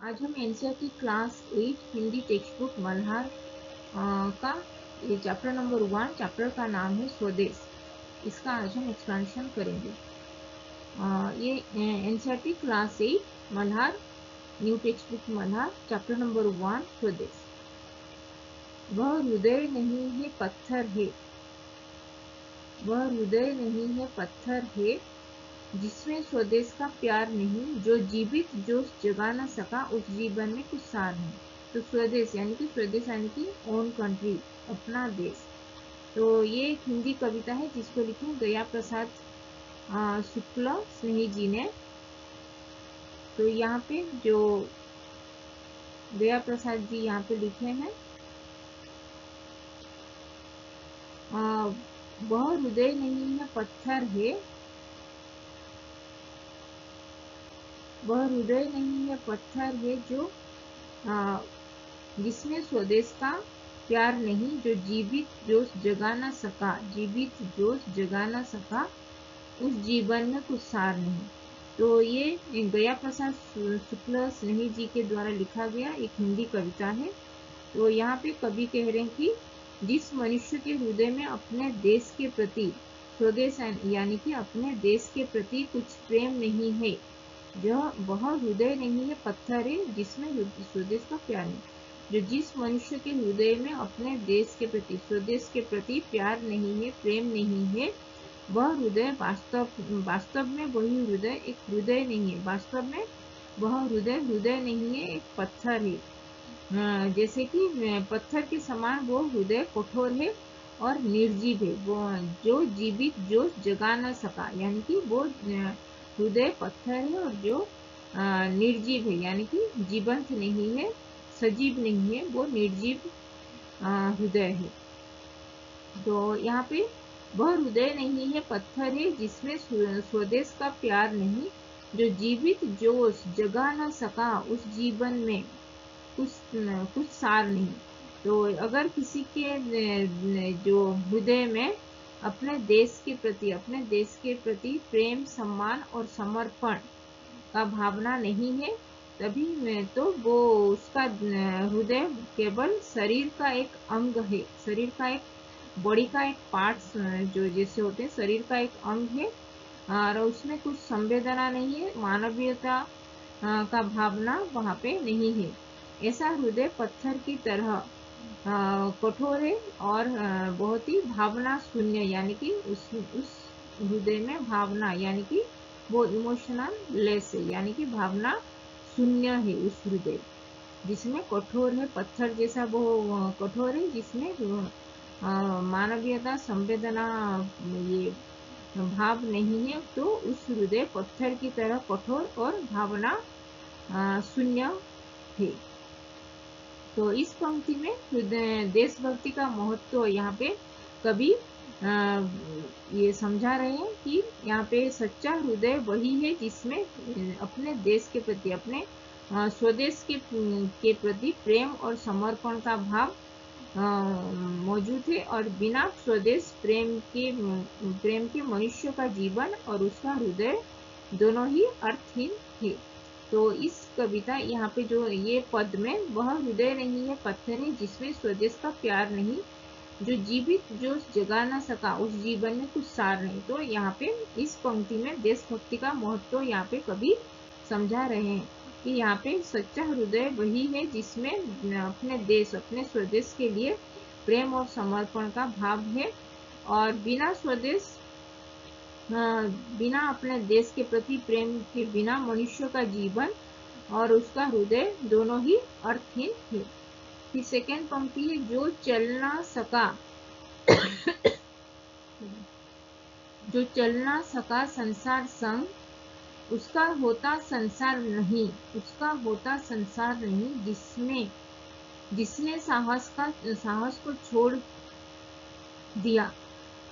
आज हम NCERT class 8 Hindi text book Malhar का ये चैप्टर नंबर 1 चैप्टर का नाम है स्वदेश। इसका आज हम एक्सपेंशन करेंगे। ये NCERT class 8 Malhar new text book Malhar chapter number 1 स्वदेश। वह हृदय नहीं है पत्थर है, वह हृदय नहीं है पत्थर है, जिसमें स्वदेश का प्यार नहीं, जो जीवित जोश जगा न सका उस जीवन में कुछ सार नहीं। तो स्वदेश यानी कि ओन कंट्री, अपना देश। तो ये एक हिंदी कविता है जिसको लिखे गया प्रसाद शुक्ल स्नेही जी ने। तो यहाँ पे जो गया प्रसाद जी यहाँ पे लिखे हैं, वह हृदय नहीं है पत्थर है, वह हृदय नहीं है पत्थर है, जो जिसमें स्वदेश का प्यार नहीं, जो जीवित जोश जगा न सका, जीवित जोश जगा न सका उस जीवन में कुछ सार नहीं। तो ये गया प्रसाद शुक्ल स्नेही जी के द्वारा लिखा गया एक हिंदी कविता है। तो यहाँ पे कवि कह रहे हैं कि जिस मनुष्य के हृदय में अपने देश के प्रति, स्वदेश यानी कि अपने देश के प्रति कुछ प्रेम नहीं है, जो वह हृदय नहीं है पत्थर है, जिसमें स्वदेश का प्यार नहीं। जो जिस मनुष्य के हृदय में अपने देश के प्रति, स्वदेश के प्रति प्यार नहीं है, प्रेम नहीं है, वह हृदय वास्तव में वही हृदय एक हृदय नहीं है, वास्तव में वह हृदय हृदय नहीं है, एक पत्थर है। जैसे कि पत्थर के समान वो हृदय कठोर है और निर्जीव है, वो जो जीवित जो जगा न सका, यानी कि वो हृदय पत्थर है और जो निर्जीव है, यानी कि जीवंत नहीं है, सजीव नहीं है, वो निर्जीव हृदय है। तो यहाँ पे वह हृदय नहीं है पत्थर है, जिसमें स्वदेश का प्यार नहीं, जो जीवित जोश जगा न सका उस जीवन में कुछ सार नहीं। तो अगर किसी के जो हृदय में अपने देश के प्रति प्रेम, सम्मान और समर्पण का भावना नहीं है, तभी में तो वो उसका हृदय केवल शरीर का एक अंग है, शरीर का एक बॉडी का एक पार्ट्स जो जैसे होते हैं, शरीर का एक अंग है और उसमें कुछ संवेदना नहीं है, मानवीयता का भावना वहाँ पे नहीं है। ऐसा हृदय पत्थर की तरह कठोर है और बहुत ही भावना शून्य, यानी कि उस हृदय में भावना यानी कि वो इमोशनल लेस है, यानी कि भावना शून्य है उस हृदय, जिसमें कठोर है, पत्थर जैसा वो कठोर है, जिसमें मानवीयता, संवेदना, ये भाव नहीं है। तो उस हृदय पत्थर की तरह कठोर और भावना शून्य है। तो इस पंक्ति में देशभक्ति का महत्व यहाँ पे कवि ये समझा रहे हैं कि यहाँ पे सच्चा हृदय वही है जिसमें अपने देश के प्रति, अपने स्वदेश के प्रति प्रेम और समर्पण का भाव मौजूद है, और बिना स्वदेश प्रेम के मनुष्य का जीवन और उसका हृदय दोनों ही अर्थहीन है। तो इस कविता यहाँ पे जो ये पद में, वह हृदय नहीं है पत्थर है, जिसमें स्वदेश का प्यार नहीं, जो जीवित जो जगा ना सका उस जीवन में कुछ सार नहीं। तो यहाँ पे इस पंक्ति में देशभक्ति का महत्व यहाँ पे कवि समझा रहे हैं कि यहाँ पे सच्चा हृदय वही है जिसमें अपने देश, अपने स्वदेश के लिए प्रेम और समर्पण का भाव है, और बिना अपने देश के प्रति प्रेम के बिना मनुष्य का जीवन और उसका हृदय दोनों ही अर्थहीन है। फिर सेकेंड पंक्ति है, जो चल ना सका जो चल ना सका संसार संग, उसका होता संसार नहीं, उसका होता संसार नहीं, जिसने साहस को छोड़ दिया,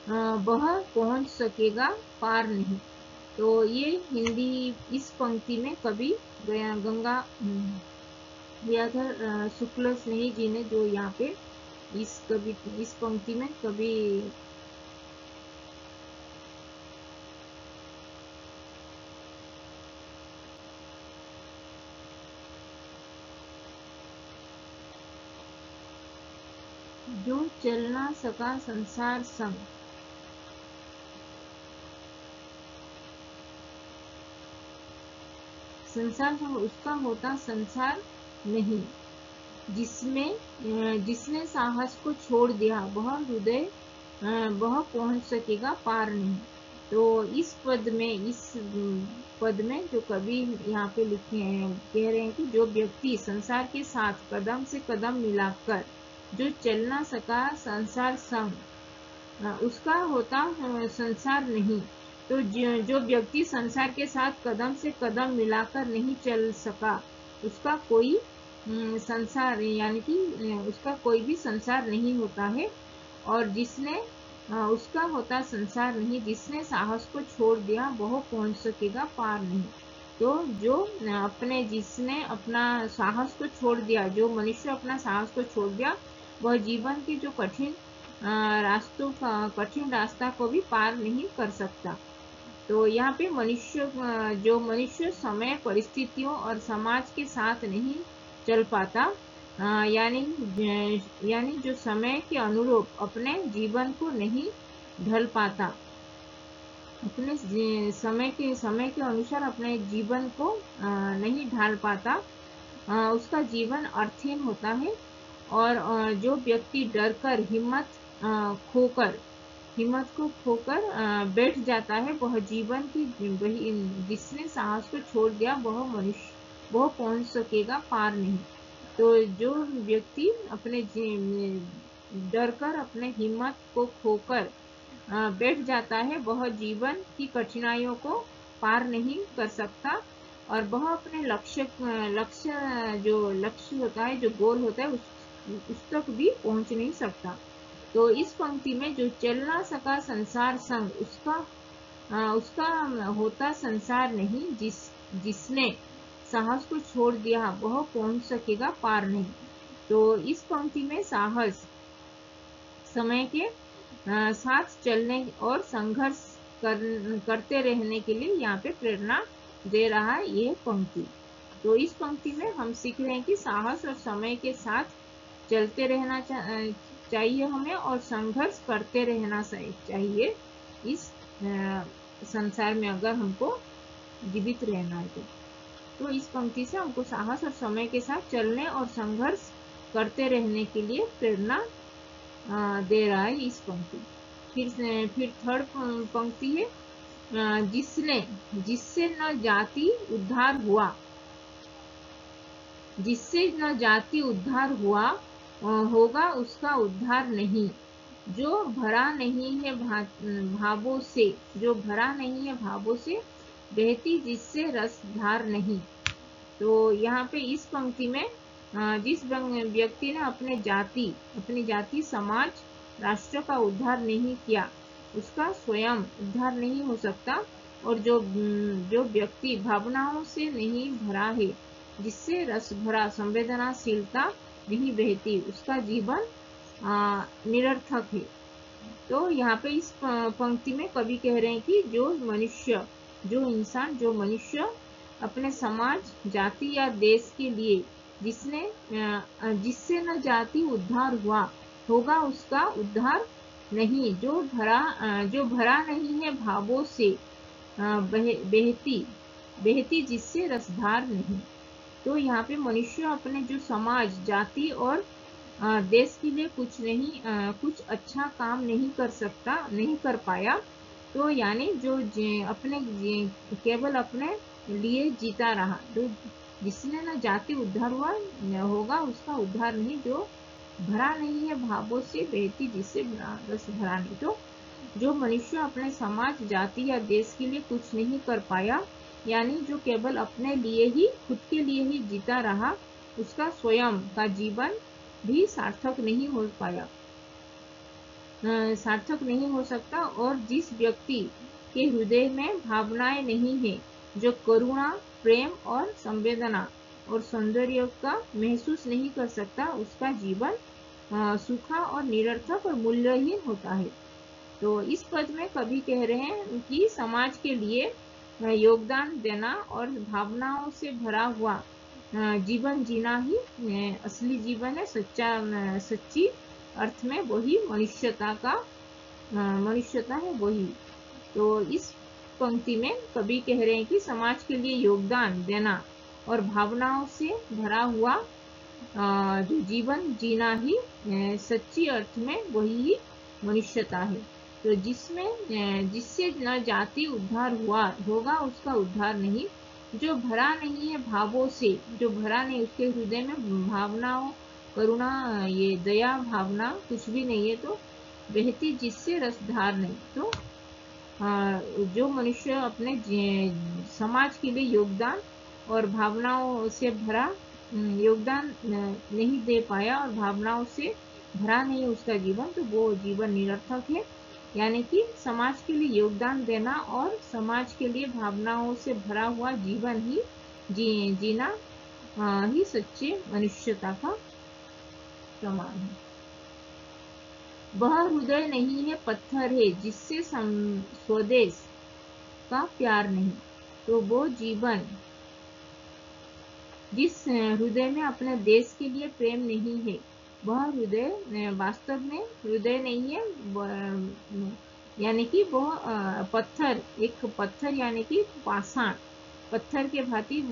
वह पहुंच सकेगा पार नहीं। तो ये हिंदी इस पंक्ति में कवि गंगाधर शुक्ल स्नेही जी ने जो यहाँ पे इस पंक्ति में कवि जो चल ना सका संसार संग। संसार संग उसका होता संसार नहीं, जिसने साहस को छोड़ दिया वह हृदय वह पहुंच सकेगा पार नहीं। तो इस पद में जो कवि यहाँ पे लिखे हैं, कह रहे हैं कि जो व्यक्ति संसार के साथ कदम से कदम मिलाकर जो चल ना सका संसार संग, उसका होता संसार नहीं। तो जो व्यक्ति संसार के साथ कदम से कदम मिलाकर नहीं चल सका, उसका कोई संसार यानी कि उसका कोई भी संसार नहीं होता है। और जिसने उसका होता संसार नहीं, जिसने साहस को छोड़ दिया वह पहुंच सकेगा पार नहीं। तो जिसने अपना साहस को छोड़ दिया, जो मनुष्य अपना साहस को छोड़ दिया, वह जीवन के जो कठिन रास्ता को भी पार नहीं कर सकता। तो यहाँ पे जो मनुष्य समय, परिस्थितियों और समाज के साथ नहीं चल पाता, यानी जो समय के अनुरूप अपने जीवन को नहीं ढल पाता, अपने समय के अनुसार अपने जीवन को नहीं ढाल पाता, उसका जीवन अर्थहीन होता है। और जो व्यक्ति डर कर हिम्मत को खोकर बैठ जाता है, वह जीवन की जिसने साहस को छोड़ दिया वह पहुंच सकेगा पार नहीं। तो जो व्यक्ति अपने डर कर अपने हिम्मत को खोकर बैठ जाता है, वह जीवन की कठिनाइयों को पार नहीं कर सकता, और वह अपने लक्ष्य होता है, जो गोल होता है, उस तक भी पहुंच नहीं सकता। तो इस पंक्ति में जो चल ना सका संसार संग, उसका होता संसार नहीं, जिसने साहस को छोड़ दिया वह पहुंच सकेगा पार नहीं। तो इस पंक्ति में साहस, समय के साथ चलने और संघर्ष करते रहने के लिए यहाँ पे प्रेरणा दे रहा है ये पंक्ति। तो इस पंक्ति में हम सीख रहे हैं कि साहस और समय के साथ चलते रहना चाहिए हमें, और संघर्ष करते रहना चाहिए इस संसार में, अगर हमको जीवित रहना है तो इस पंक्ति से हमको साहस और समय के साथ चलने और संघर्ष करते रहने के लिए प्रेरणा दे रहा है इस पंक्ति। फिर थर्ड पंक्ति है, जिससे न जाति उद्धार हुआ होगा उसका उद्धार नहीं। जो भरा नहीं है भावों से बहती जिससे रस धार नहीं। तो यहाँ पे इस पंक्ति में जिस व्यक्ति ने अपनी जाति, समाज, राष्ट्र का उद्धार नहीं किया, उसका स्वयं उद्धार नहीं हो सकता। और जो व्यक्ति भावनाओं से नहीं भरा है, जिससे रस भरा संवेदनाशीलता नहीं बहती, उसका जीवन निरर्थक है। तो यहाँ पे इस पंक्ति में कवि कह रहे हैं कि जो मनुष्य अपने समाज, जाति या देश के लिए जिससे न जाति उद्धार हुआ होगा उसका उद्धार नहीं। जो भरा नहीं है भावों से बहती जिससे रसधार नहीं। तो यहाँ पे मनुष्य अपने जो समाज, जाति और देश के लिए कुछ अच्छा काम नहीं कर पाया। तो यानी केवल अपने लिए जीता रहा, जिसने न जाति उद्धार हुआ होगा उसका उद्धार नहीं। जो भरा नहीं है भावों से बहती जिससे रस भरा नहीं। तो जो मनुष्य अपने समाज, जाति या देश के लिए कुछ नहीं कर पाया, यानी जो केवल अपने लिए ही, खुद के लिए ही जीता रहा, उसका स्वयं का जीवन भी सार्थक नहीं हो सकता। और जिस व्यक्ति के हृदय में भावनाएं नहीं है, जो करुणा, प्रेम और संवेदना और सौंदर्य का महसूस नहीं कर सकता, उसका जीवन सूखा और निरर्थक और मूल्यहीन होता है। तो इस पद में कवि कह रहे हैं कि समाज के लिए योगदान देना और भावनाओं से भरा हुआ जीवन जीना ही असली जीवन है, सच्ची अर्थ में वही मनुष्यता है वही। तो इस पंक्ति में कवि कह रहे हैं कि समाज के लिए योगदान देना और भावनाओं से भरा हुआ जो जीवन जीना ही सच्ची अर्थ में वही मनुष्यता है। तो जिससे न जाति उद्धार हुआ होगा उसका उद्धार नहीं, जो भरा नहीं है भावों से, जो भरा नहीं उसके हृदय में भावनाओं, करुणा, ये दया भावना कुछ भी नहीं है, तो बहती जिससे रसधार नहीं। तो जो मनुष्य अपने समाज के लिए योगदान और भावनाओं से भरा योगदान नहीं दे पाया और भावनाओं से भरा नहीं उसका जीवन, तो वो जीवन निरर्थक है। यानी कि समाज के लिए योगदान देना और समाज के लिए भावनाओं से भरा हुआ जीवन ही जीना ही सच्चे मनुष्यता का प्रमाण है। वह हृदय नहीं है पत्थर है जिससे स्वदेश का प्यार नहीं। तो वो जीवन जिस हृदय में अपने देश के लिए प्रेम नहीं है, वह हृदय वास्तव में हृदय नहीं है। यानी कि वो पत्थर, एक पत्थर यानी कि पाषाण पत्थर के भांति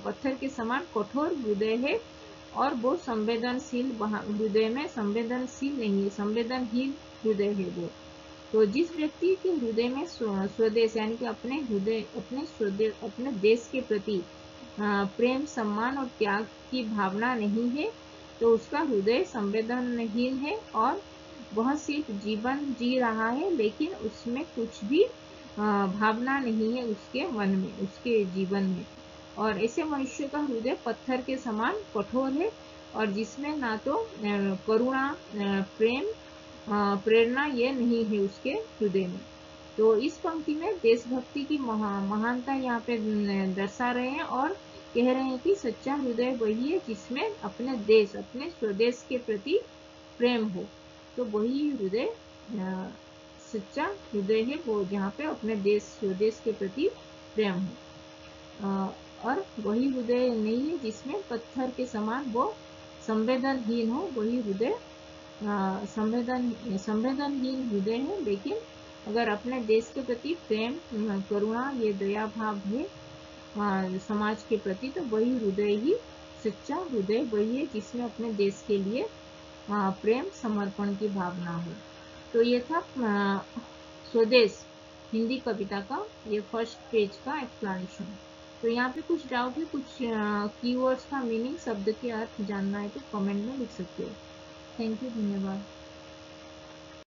पत्थर के समान कठोर हृदय है और वो संवेदनशील हृदय में संवेदनशील नहीं है, संवेदनहीन हृदय है वो। तो जिस व्यक्ति के हृदय में स्वदेश यानी कि अपने हृदय अपने देश के प्रति प्रेम, सम्मान और त्याग की भावना नहीं है, तो उसका हृदय संवेदनहीन है और वह सिर्फ जीवन जी रहा है, लेकिन उसमें कुछ भी भावना नहीं है उसके मन में, उसके जीवन में। और ऐसे मनुष्य का हृदय पत्थर के समान कठोर है और जिसमें ना तो करुणा, प्रेम, प्रेरणा ये नहीं है उसके हृदय में। तो इस पंक्ति में देशभक्ति की महानता यहाँ पे दर्शा रहे हैं और कह रहे हैं कि सच्चा हृदय वही है जिसमें अपने देश, अपने स्वदेश के प्रति प्रेम हो। तो वही हृदय सच्चा हृदय है वो, जहाँ पे अपने देश, स्वदेश के प्रति प्रेम हो। और वही हृदय नहीं है जिसमें पत्थर के समान वो संवेदनहीन हो, वही हृदय संवेदनहीन हृदय है। लेकिन अगर अपने देश के प्रति प्रेम, करुणा, ये दया भाव है समाज के प्रति, तो वही हृदय ही सच्चा हृदय वही है जिसमें अपने देश के लिए प्रेम, समर्पण की भावना हो। तो ये था स्वदेश हिंदी कविता का ये फर्स्ट पेज का एक्सप्लेनेशन। तो यहाँ पे कुछ डाउट है, कुछ कीवर्ड्स का मीनिंग, शब्द के अर्थ जानना है तो कमेंट में लिख सकते हो। थैंक यू, धन्यवाद।